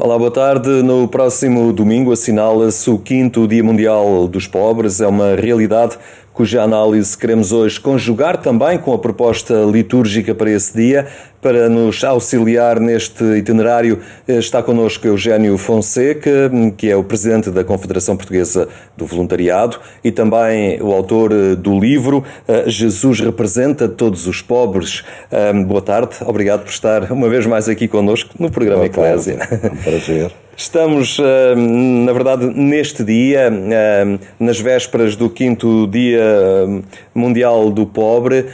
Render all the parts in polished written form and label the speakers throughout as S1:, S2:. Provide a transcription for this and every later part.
S1: Olá, boa tarde. No próximo domingo assinala-se o 5º Dia Mundial dos Pobres. É uma realidade cuja análise queremos hoje conjugar também com a proposta litúrgica para esse dia. Para nos auxiliar neste itinerário está connosco Eugénio Fonseca, que é o presidente da Confederação Portuguesa do Voluntariado e também o autor do livro Jesus Representa Todos os Pobres. Boa tarde, obrigado por estar uma vez mais aqui connosco no programa Eclésia.
S2: É um prazer.
S1: Estamos, na verdade, neste dia, nas vésperas do 5º Dia Mundial do Pobre.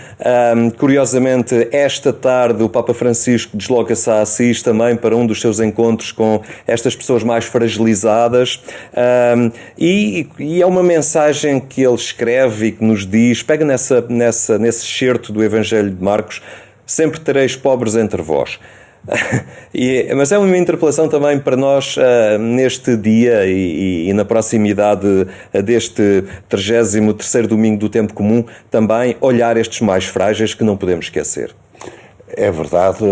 S1: Curiosamente, esta tarde o Papa Francisco desloca-se a Assis também para um dos seus encontros com estas pessoas mais fragilizadas. E é uma mensagem que ele escreve e que nos diz, pega nesse excerto do Evangelho de Marcos: sempre tereis pobres entre vós. Mas é uma interpelação também para nós neste dia e na proximidade deste 33º domingo do tempo comum, também olhar estes mais frágeis que não podemos esquecer.
S2: É verdade.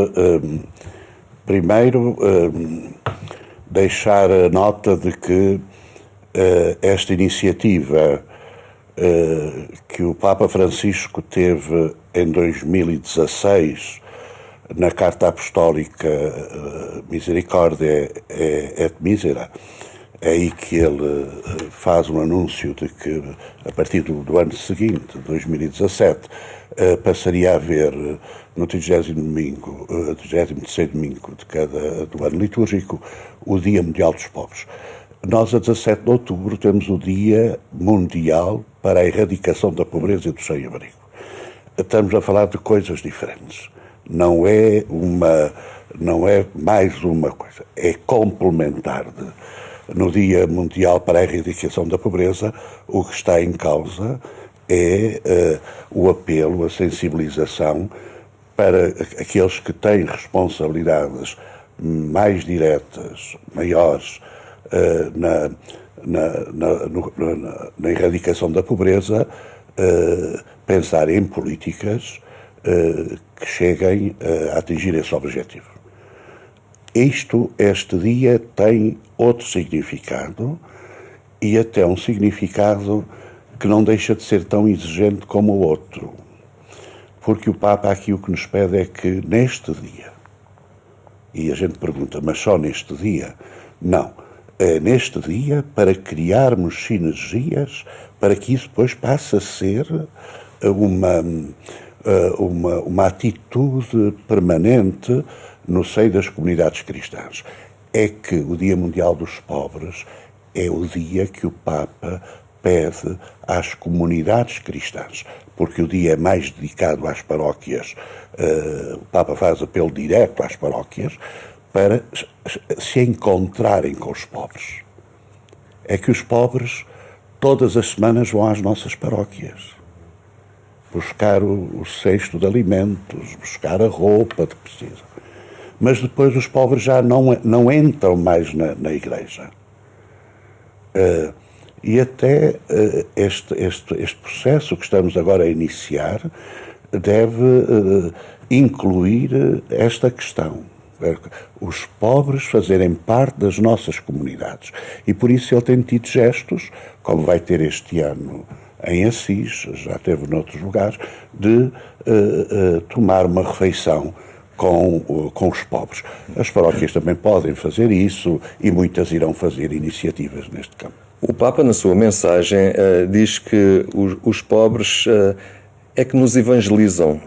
S2: Primeiro, deixar a nota de que esta iniciativa que o Papa Francisco teve em 2016 na Carta Apostólica Misericórdia et Misera, é aí que ele faz um anúncio de que a partir do ano seguinte, 2017, passaria a haver no 30º domingo, 33º domingo do ano litúrgico, o Dia Mundial dos Pobres. Nós, a 17 de outubro, temos o Dia Mundial para a Erradicação da Pobreza e do Sem-Abrigo. Estamos a falar de coisas diferentes. Não é mais uma coisa, é complementar. No Dia Mundial para a Erradicação da Pobreza, o que está em causa é o apelo, a sensibilização para aqueles que têm responsabilidades mais diretas, maiores, na erradicação da pobreza, pensar em políticas que cheguem a atingir esse objetivo. Este dia tem outro significado e até um significado que não deixa de ser tão exigente como o outro. Porque o Papa aqui o que nos pede é que neste dia, e a gente pergunta, mas só neste dia? Não. É neste dia para criarmos sinergias para que isso depois passe a ser uma atitude permanente no seio das comunidades cristãs. É que o Dia Mundial dos Pobres é o dia que o Papa pede às comunidades cristãs, porque o dia é mais dedicado às paróquias, o Papa faz apelo direto às paróquias para se encontrarem com os pobres. É que os pobres todas as semanas vão às nossas paróquias buscar o cesto de alimentos, buscar a roupa que precisam. Mas depois os pobres já não entram mais na igreja. E até este processo que estamos agora a iniciar deve incluir esta questão. Os pobres fazerem parte das nossas comunidades. E por isso ele tem tido gestos, como vai ter este ano em Assis, já teve noutros lugares, de tomar uma refeição com os pobres. As paróquias também podem fazer isso e muitas irão fazer iniciativas neste campo.
S1: O Papa, na sua mensagem, diz que os pobres é que nos evangelizam,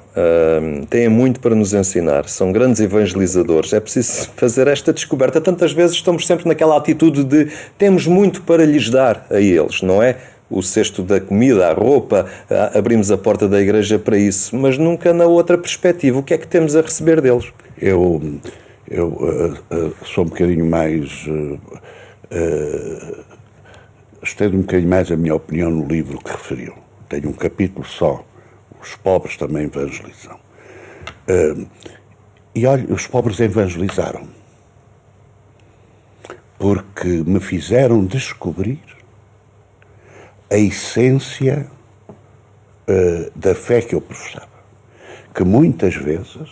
S1: têm muito para nos ensinar, são grandes evangelizadores. É preciso fazer esta descoberta. Tantas vezes estamos sempre naquela atitude de temos muito para lhes dar a eles, não é? O cesto da comida, a roupa, abrimos a porta da igreja para isso, mas nunca na outra perspectiva. O que é que temos a receber deles?
S2: Eu sou um bocadinho mais... estendo um bocadinho mais a minha opinião no livro que referiu. Tenho um capítulo só. Os pobres também evangelizam. E olha, os pobres evangelizaram. Porque me fizeram descobrir a essência da fé que eu professava, que muitas vezes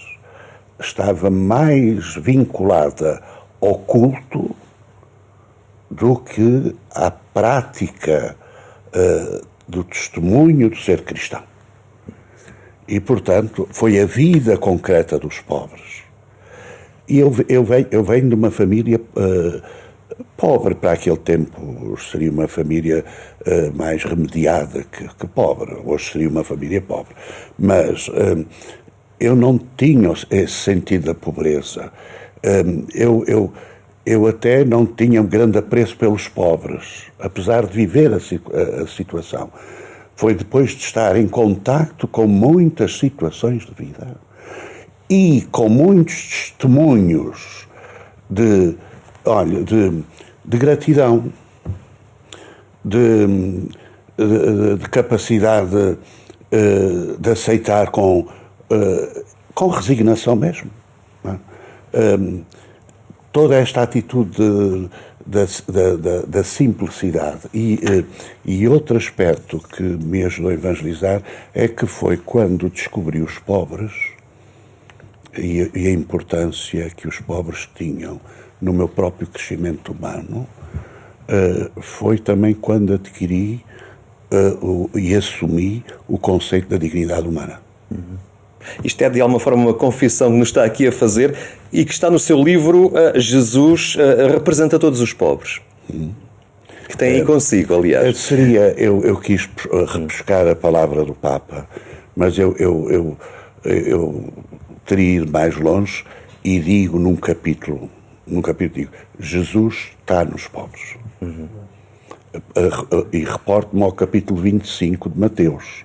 S2: estava mais vinculada ao culto do que à prática do testemunho do ser cristão. E, portanto, foi a vida concreta dos pobres. E eu venho de uma família pobre. Para aquele tempo seria uma família mais remediada que pobre. Hoje seria uma família pobre. Mas eu não tinha esse sentido da pobreza. Eu até não tinha um grande apreço pelos pobres, apesar de viver a situação. Foi depois de estar em contacto com muitas situações de vida e com muitos testemunhos de gratidão, de capacidade de aceitar com resignação mesmo. Não é? Toda esta atitude da simplicidade e outro aspecto que me ajudou a evangelizar é que foi quando descobri os pobres e a importância que os pobres tinham no meu próprio crescimento humano, foi também quando adquiri e assumi o conceito da dignidade humana.
S1: Isto é, de alguma forma, uma confissão que nos está aqui a fazer e que está no seu livro. Jesus representa todos os pobres. Que tem aí consigo, aliás.
S2: Eu quis repescar a palavra do Papa, mas eu teria ido mais longe e digo num capítulo digo, Jesus está nos pobres. E reporto-me ao capítulo 25 de Mateus.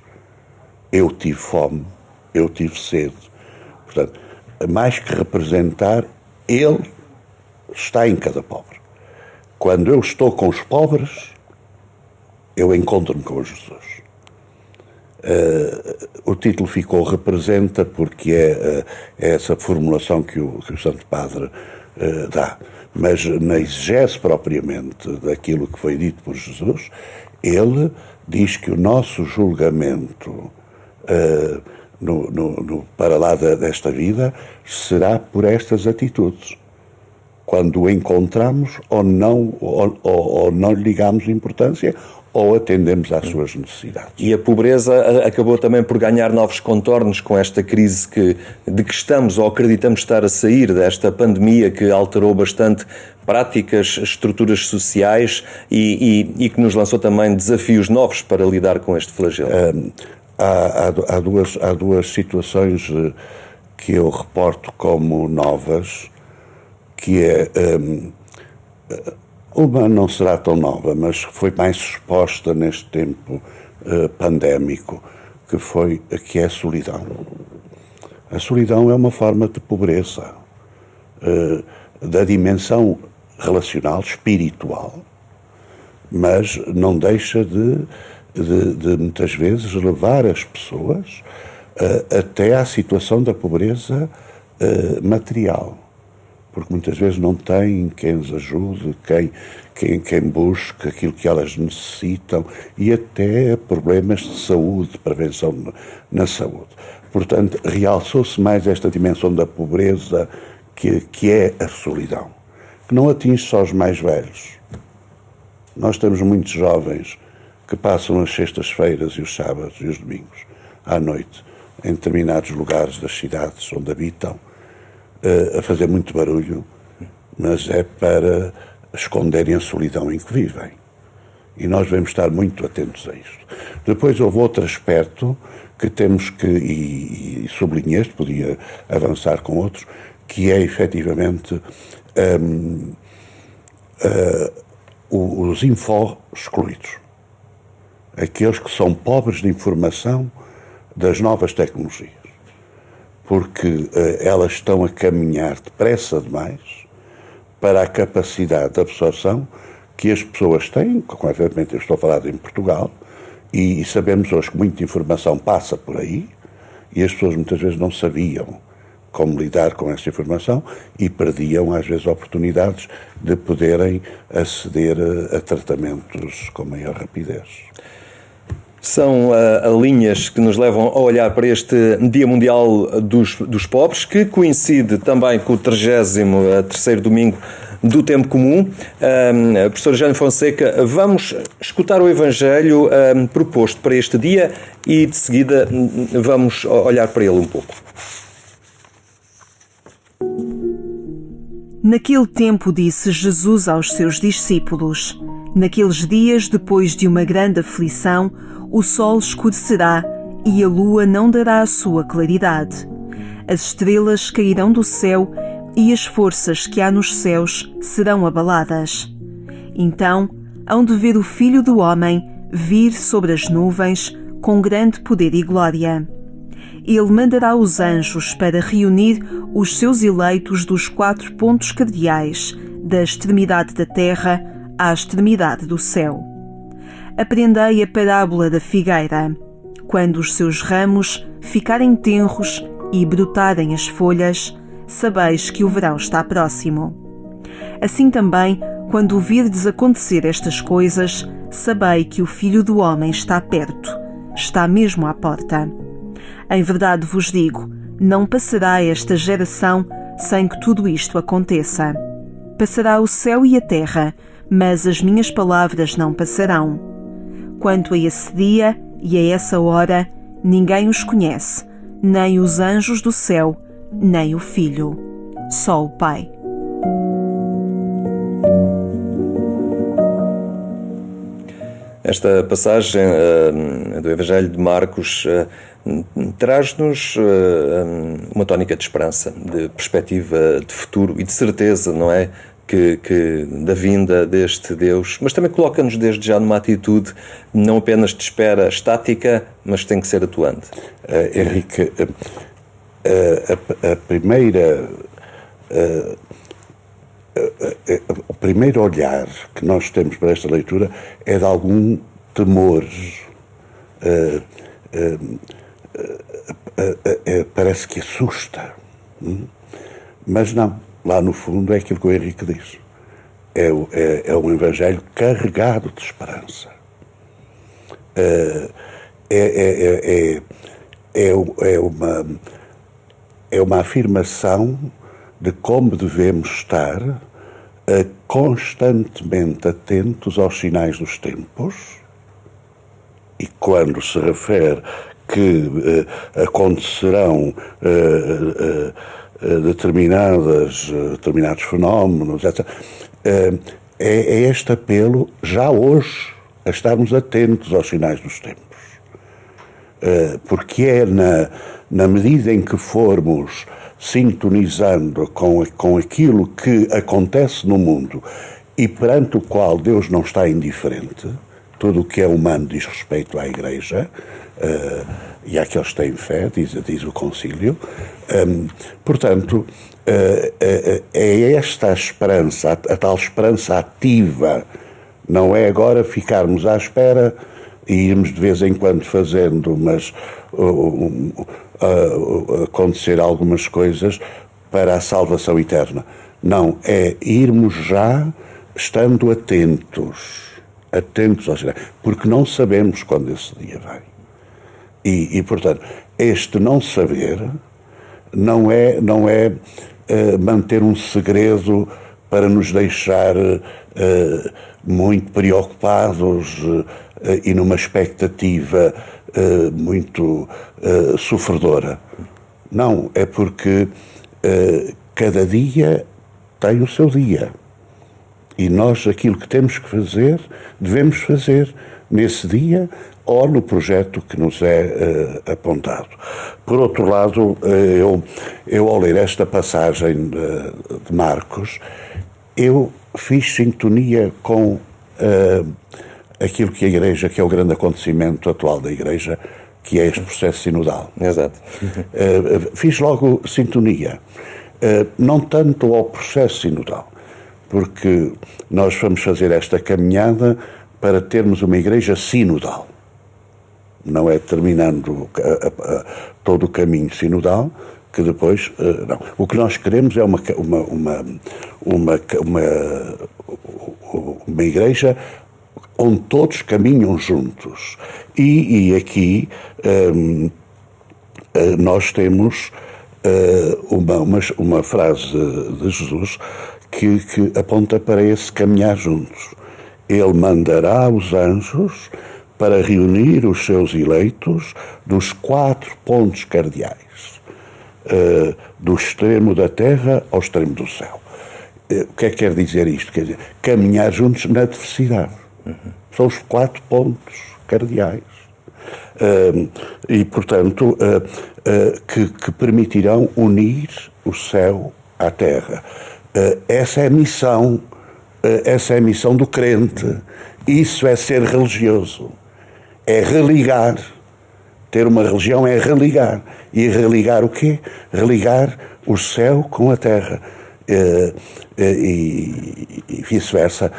S2: Eu tive fome, eu tive sede. Portanto, mais que representar, ele está em cada pobre. Quando eu estou com os pobres, eu encontro-me com Jesus. O título ficou representa porque é essa formulação que o Santo Padre dá. Mas na exegese propriamente daquilo que foi dito por Jesus, ele diz que o nosso julgamento para lá desta vida será por estas atitudes. Quando o encontramos ou não lhe ligamos importância ou atendemos às suas necessidades.
S1: E a pobreza acabou também por ganhar novos contornos com esta crise de que estamos ou acreditamos estar a sair desta pandemia que alterou bastante práticas, estruturas sociais e que nos lançou também desafios novos para lidar com este flagelo.
S2: Há duas situações que eu reporto como novas, que é uma não será tão nova, mas foi mais exposta neste tempo pandémico, que é a solidão. A solidão é uma forma de pobreza, da dimensão relacional, espiritual, mas não deixa de muitas vezes levar as pessoas até à situação da pobreza material. Porque muitas vezes não têm quem os ajude, quem busque aquilo que elas necessitam e até problemas de saúde, de prevenção na saúde. Portanto, realçou-se mais esta dimensão da pobreza que é a solidão, que não atinge só os mais velhos. Nós temos muitos jovens que passam as sextas-feiras e os sábados e os domingos à noite em determinados lugares das cidades onde habitam, a fazer muito barulho, mas é para esconderem a solidão em que vivem. E nós devemos estar muito atentos a isto. Depois houve outro aspecto que temos que, e sublinhei este, podia avançar com outros, que é efetivamente os info-excluídos. Aqueles que são pobres de informação das novas tecnologias. Porque elas estão a caminhar depressa demais para a capacidade de absorção que as pessoas têm, concretamente eu estou a falar em Portugal, e sabemos hoje que muita informação passa por aí, e as pessoas muitas vezes não sabiam como lidar com essa informação e perdiam às vezes oportunidades de poderem aceder a tratamentos com maior rapidez.
S1: São linhas que nos levam a olhar para este Dia Mundial dos Pobres, que coincide também com o 33º domingo do tempo comum. Professor Jânio Fonseca, vamos escutar o Evangelho proposto para este dia e de seguida vamos olhar para ele um pouco.
S3: Naquele tempo disse Jesus aos seus discípulos: naqueles dias, depois de uma grande aflição, o sol escurecerá e a lua não dará a sua claridade. As estrelas cairão do céu e as forças que há nos céus serão abaladas. Então hão de ver o Filho do Homem vir sobre as nuvens com grande poder e glória. Ele mandará os anjos para reunir os seus eleitos dos 4 pontos cardeais, da extremidade da terra à extremidade do céu. Aprendei a parábola da figueira. Quando os seus ramos ficarem tenros e brotarem as folhas, sabeis que o verão está próximo. Assim também, quando virdes acontecer estas coisas, sabei que o Filho do Homem está perto, está mesmo à porta. Em verdade vos digo, não passará esta geração sem que tudo isto aconteça. Passará o céu e a terra, mas as minhas palavras não passarão. Quanto a esse dia e a essa hora, ninguém os conhece, nem os anjos do céu, nem o Filho, só o Pai.
S1: Esta passagem do Evangelho de Marcos traz-nos uma tónica de esperança, de perspectiva de futuro e de certeza, não é? Que da vinda deste Deus, mas também coloca-nos desde já numa atitude não apenas de espera estática, mas tem que ser atuante.
S2: Henrique, o primeiro olhar que nós temos para esta leitura é de algum temor. Parece que assusta. Mas não. Lá no fundo é aquilo que o Henrique diz. É um evangelho carregado de esperança. É uma afirmação de como devemos estar constantemente atentos aos sinais dos tempos, e quando se refere que acontecerão determinados fenómenos, etc. É este apelo, já hoje, a estarmos atentos aos sinais dos tempos. Porque é na medida em que formos sintonizando com aquilo que acontece no mundo e perante o qual Deus não está indiferente, tudo o que é humano diz respeito à Igreja, e àqueles que têm fé, diz o Concílio. Portanto, é esta a esperança, a tal esperança ativa, não é agora ficarmos à espera e irmos de vez em quando fazendo, mas acontecer algumas coisas para a salvação eterna. Não, é irmos já estando atentos aos sinais, porque não sabemos quando esse dia vai. E portanto, este não saber não é manter um segredo para nos deixar muito preocupados e numa expectativa muito sofredora. Não, é porque cada dia tem o seu dia. E nós aquilo que temos que fazer, devemos fazer nesse dia ou no projeto que nos é apontado. Por outro lado, eu ao ler esta passagem de Marcos, eu fiz sintonia com aquilo que a Igreja, que é o grande acontecimento atual da Igreja, que é este processo sinodal.
S1: Exato.
S2: Fiz logo sintonia, não tanto ao processo sinodal, porque nós vamos fazer esta caminhada para termos uma Igreja sinodal. Não é terminando todo o caminho sinodal que depois... não. O que nós queremos é uma Igreja onde todos caminham juntos. E aqui nós temos uma frase de Jesus que aponta para esse caminhar juntos. Ele mandará os anjos para reunir os seus eleitos dos 4 pontos cardeais, do extremo da terra ao extremo do céu. O que é que quer dizer isto? Quer dizer, caminhar juntos na diversidade. São os 4 pontos cardeais. E, portanto, que permitirão unir o céu à terra. Essa é a missão do crente. Isso é ser religioso. É religar. Ter uma religião é religar. E religar o quê? Religar o céu com a terra. E vice-versa.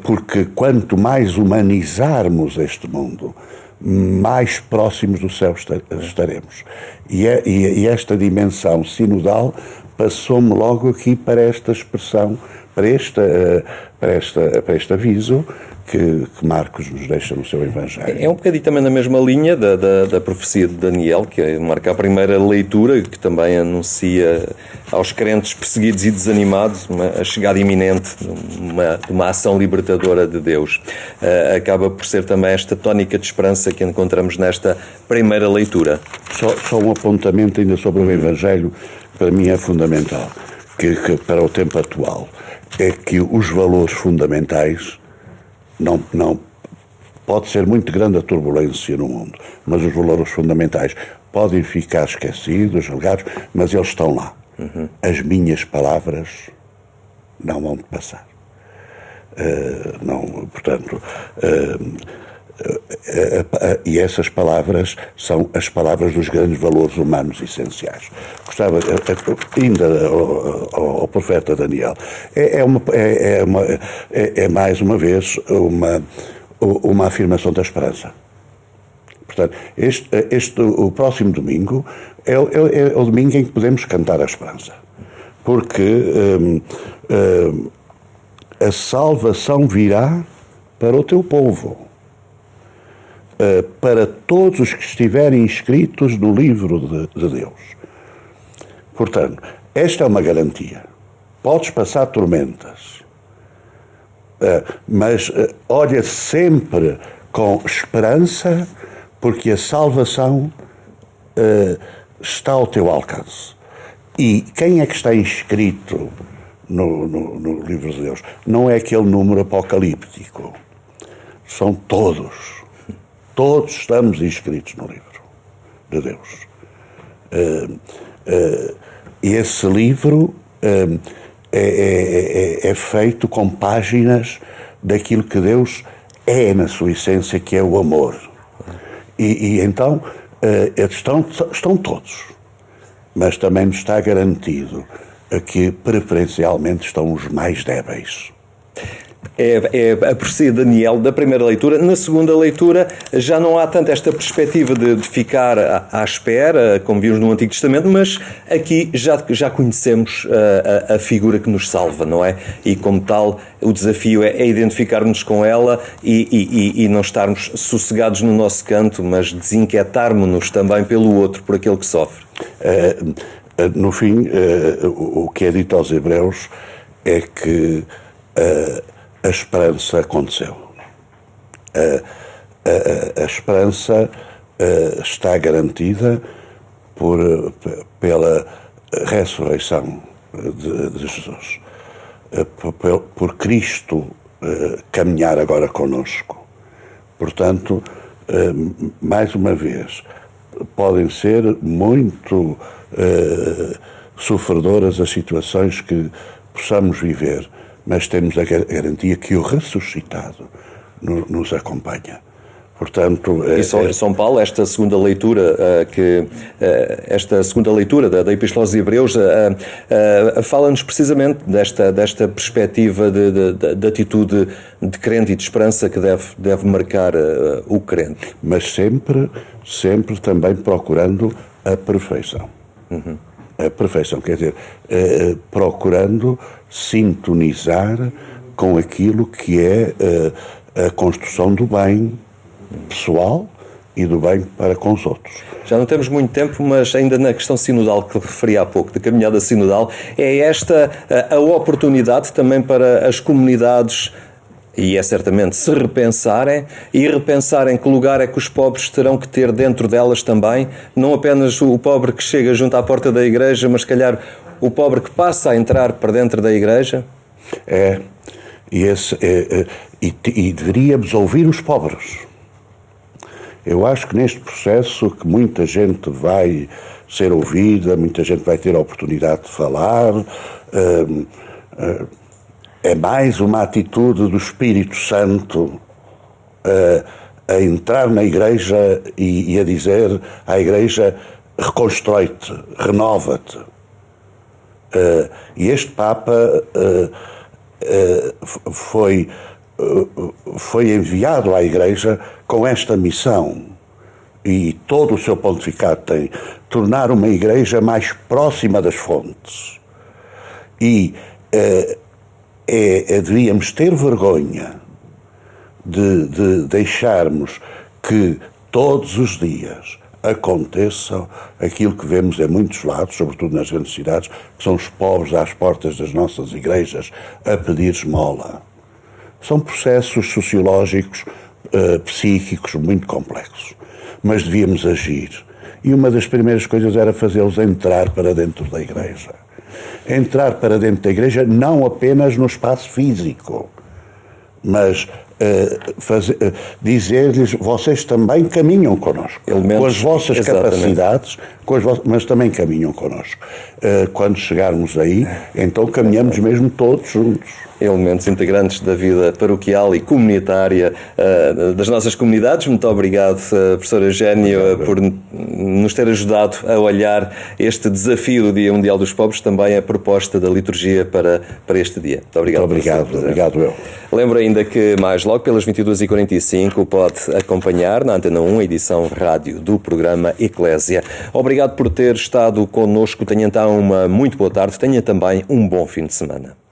S2: Porque quanto mais humanizarmos este mundo, mais próximos do céu estaremos. E esta dimensão sinodal passou-me logo aqui para esta expressão, para este aviso que Marcos nos deixa no seu Evangelho.
S1: É um bocadinho também na mesma linha da profecia de Daniel, que marca a primeira leitura, que também anuncia aos crentes perseguidos e desanimados a chegada iminente de uma ação libertadora de Deus. Acaba por ser também esta tónica de esperança que encontramos nesta primeira leitura.
S2: Só um apontamento ainda sobre o Evangelho, que para mim é fundamental, que para o tempo atual, é que os valores fundamentais não pode ser muito grande a turbulência no mundo, mas os valores fundamentais podem ficar esquecidos, relegados, mas eles estão lá. As minhas palavras não vão te passar. Portanto, e essas palavras são as palavras dos grandes valores humanos essenciais. Gostava, ainda ao profeta Daniel, é mais uma vez uma afirmação da esperança. Portanto, o próximo domingo é o domingo em que podemos cantar a esperança, porque a salvação virá para o teu povo, para todos os que estiverem inscritos no livro de Deus. Portanto, esta é uma garantia. Podes passar tormentas, mas olha sempre com esperança, porque a salvação está ao teu alcance. E quem é que está inscrito no livro de Deus? Não é aquele número apocalíptico. São todos. Todos estamos inscritos no livro de Deus. E esse livro é feito com páginas daquilo que Deus é na sua essência, que é o amor. E então estão todos, mas também nos está garantido que preferencialmente estão os mais débeis.
S1: É a profecia de Daniel da primeira leitura. Na segunda leitura já não há tanto esta perspectiva de ficar à espera, como vimos no Antigo Testamento, mas aqui já conhecemos a figura que nos salva, não é? E como tal, o desafio é identificar-nos com ela e não estarmos sossegados no nosso canto, mas desinquietarmos-nos também pelo outro, por aquele que sofre.
S2: No fim, o que é dito aos Hebreus é que a esperança aconteceu. A esperança está garantida pela ressurreição de Jesus. Por Cristo caminhar agora conosco. Portanto, mais uma vez, podem ser muito sofredoras as situações que possamos viver, mas temos a garantia que o ressuscitado nos acompanha. Portanto,
S1: e São Paulo, esta segunda leitura da Epístola aos Hebreus fala-nos precisamente desta perspectiva de atitude de crente e de esperança que deve marcar o crente.
S2: Mas sempre também procurando a perfeição. A perfeição, quer dizer, procurando sintonizar com aquilo que é a construção do bem pessoal e do bem para com os outros.
S1: Já não temos muito tempo, mas ainda na questão sinodal que referi há pouco, da caminhada sinodal, é esta a oportunidade também para as comunidades, e é certamente se repensarem, e repensarem que lugar é que os pobres terão que ter dentro delas também, não apenas o pobre que chega junto à porta da igreja, mas se calhar o pobre que passa a entrar para dentro da igreja.
S2: E deveríamos ouvir os pobres. Eu acho que neste processo que muita gente vai ser ouvida, muita gente vai ter a oportunidade de falar, é mais uma atitude do Espírito Santo a entrar na igreja e a dizer à igreja: reconstrói-te, renova-te. E este Papa foi enviado à igreja com esta missão, e todo o seu pontificado tem: tornar uma igreja mais próxima das fontes. E devíamos ter vergonha de deixarmos que todos os dias aconteçam aquilo que vemos em muitos lados, sobretudo nas grandes cidades, que são os pobres às portas das nossas igrejas a pedir esmola. São processos sociológicos, psíquicos muito complexos, mas devíamos agir. E uma das primeiras coisas era fazê-los entrar para dentro da igreja. Entrar para dentro da igreja não apenas no espaço físico, mas dizer-lhes: vocês também caminham connosco, com as vossas capacidades, mas também caminham connosco. Quando chegarmos aí, então caminhamos mesmo todos juntos.
S1: Elementos integrantes da vida paroquial e comunitária das nossas comunidades. Muito obrigado, professor Eugénio, por nos ter ajudado a olhar este desafio do Dia Mundial dos Pobres, também a proposta da liturgia para este dia. Muito obrigado.
S2: Obrigado eu.
S1: Lembro ainda que mais logo, pelas 22h45, pode acompanhar na Antena 1 a edição rádio do programa Eclésia. Obrigado por ter estado connosco. Tenha então uma muito boa tarde. Tenha também um bom fim de semana.